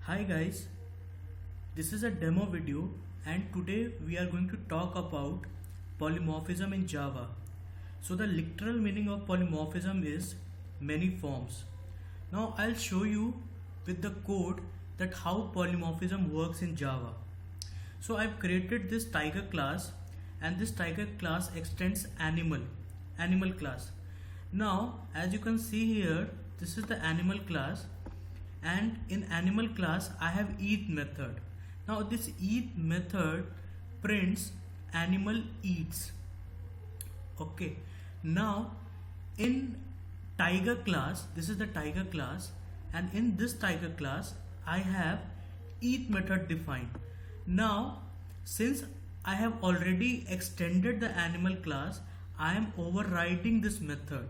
Hi guys, this is a demo video and today we are going to talk about polymorphism in Java. So the literal meaning of polymorphism is many forms. Now I'll show you with the code that how polymorphism works in Java. So I've created this tiger class and this tiger class extends animal class. Now as you can see here, this is the animal class and in animal class I have eat method. Now this eat method prints animal eats. Okay, now in tiger class, this is the tiger class, and in this tiger class I have eat method defined. Now since I have already extended the animal class, I am overriding this method.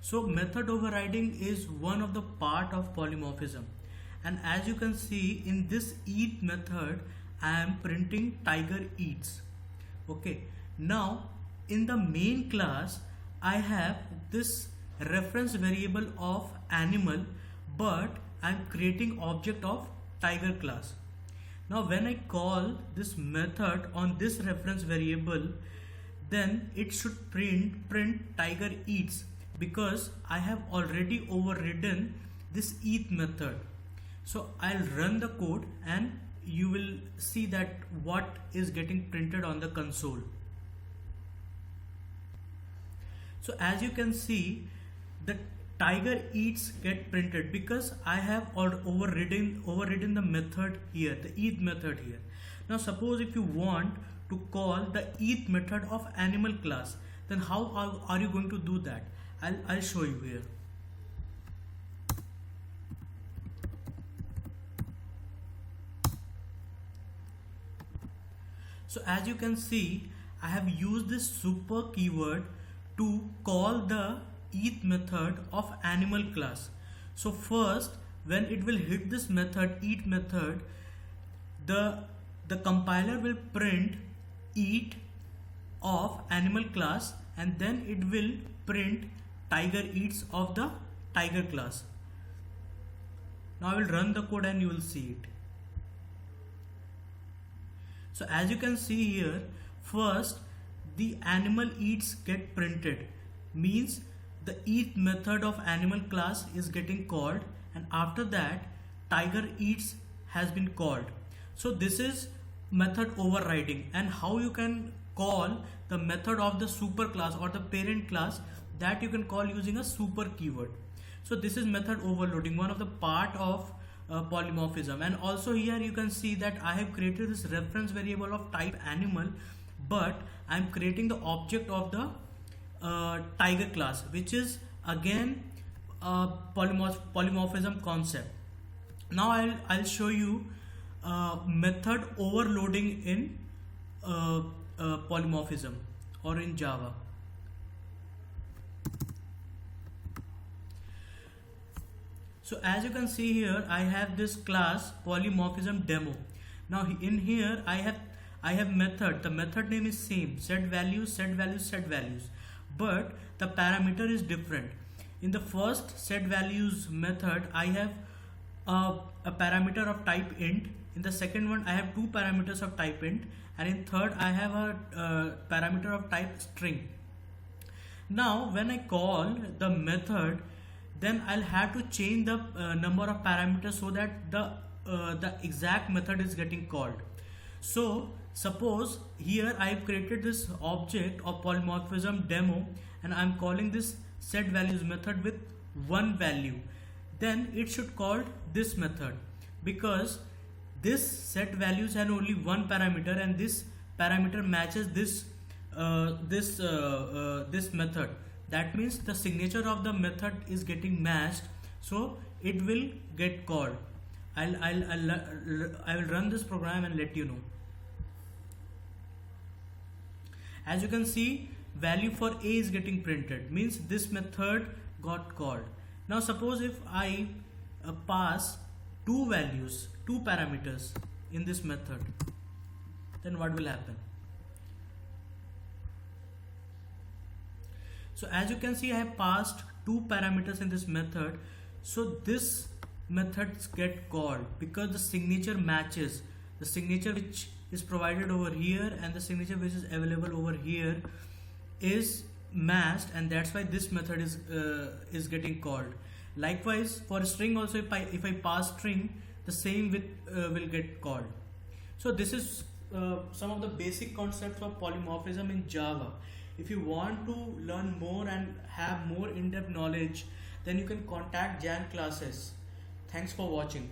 So method overriding is one of the part of polymorphism, and as you can see in this eat method I am printing tiger eats. Okay, now in the main class I have this reference variable of animal, but I am creating object of tiger class. Now when I call this method on this reference variable, then it should print tiger eats because I have already overridden this eat method. So I'll run the code and you will see that what is getting printed on the console. So as you can see, the tiger eats get printed because I have overridden the method here, the eat method here. Now suppose if you want to call the eat method of animal class, then how are you going to do that? I'll show you here. So as you can see, I have used this super keyword to call the eat method of animal class. So first, when it will hit this method, eat method, the compiler will print eat of animal class, and then it will print tiger eats of the tiger class. Now I will run the code and you will see it. So as you can see here, first the animal eats get printed, means the eat method of animal class is getting called, and after that tiger eats has been called. So this is method overriding, and how you can call the method of the super class or the parent class, that you can call using a super keyword. So this is method overloading, one of the part of polymorphism. And also here you can see that I have created this reference variable of type animal, but I am creating the object of the tiger class, which is again polymorphism concept. Now I'll show you method overloading in polymorphism or in Java. So as you can see here, I have this class polymorphism demo. Now in here I have method. The method name is same, set values, but the parameter is different. In the first set values method I have a parameter of type int. In the second one I have two parameters of type int, and in third I have a parameter of type string. Now when I call the method, then I'll have to change the number of parameters so that the exact method is getting called. So suppose here I have created this object of polymorphism demo, and I'm calling this set values method with one value. Then it should call this method because this set values had only one parameter, and this parameter matches this method. That means the signature of the method is getting matched, so it will get called. I will run this program and let you know. As you can see, value for a is getting printed, means this method got called. Now suppose if I pass two values, two parameters in this method, then what will happen? So as you can see, I have passed two parameters in this method. So this methods get called because the signature matches the signature which is provided over here and the signature which is available over here is matched, and that's why this method is getting called. Likewise for string also, if I pass string, the same with will get called. So this is some of the basic concepts of polymorphism in Java. If you want to learn more and have more in-depth knowledge, then you can contact Jan classes. Thanks for watching.